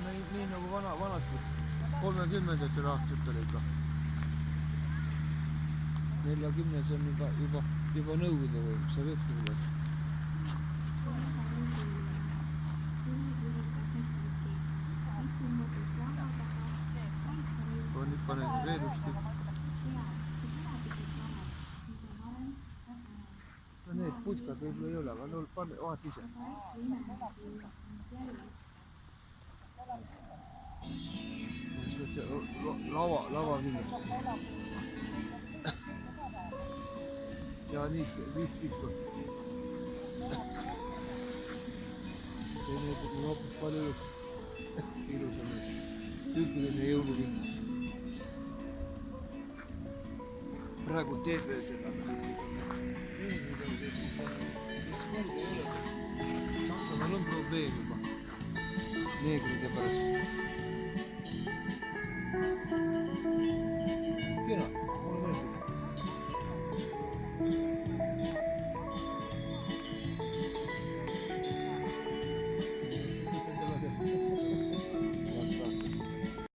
nii nagu vanasti 30-ndatel aastatel ikka. 40 on juba nõukogude või sovetski midagi. On ikka neid veel üks tükk. No need putkad võib-olla ei ole, aga no vaata ise. Lava kindlasti. Ja nii tikku. Teine on hoopis palju ilusam. Tüüpiline jõulukind. Praegu teed veel seda. Saksamaal on probleem juba. Neegride pärast.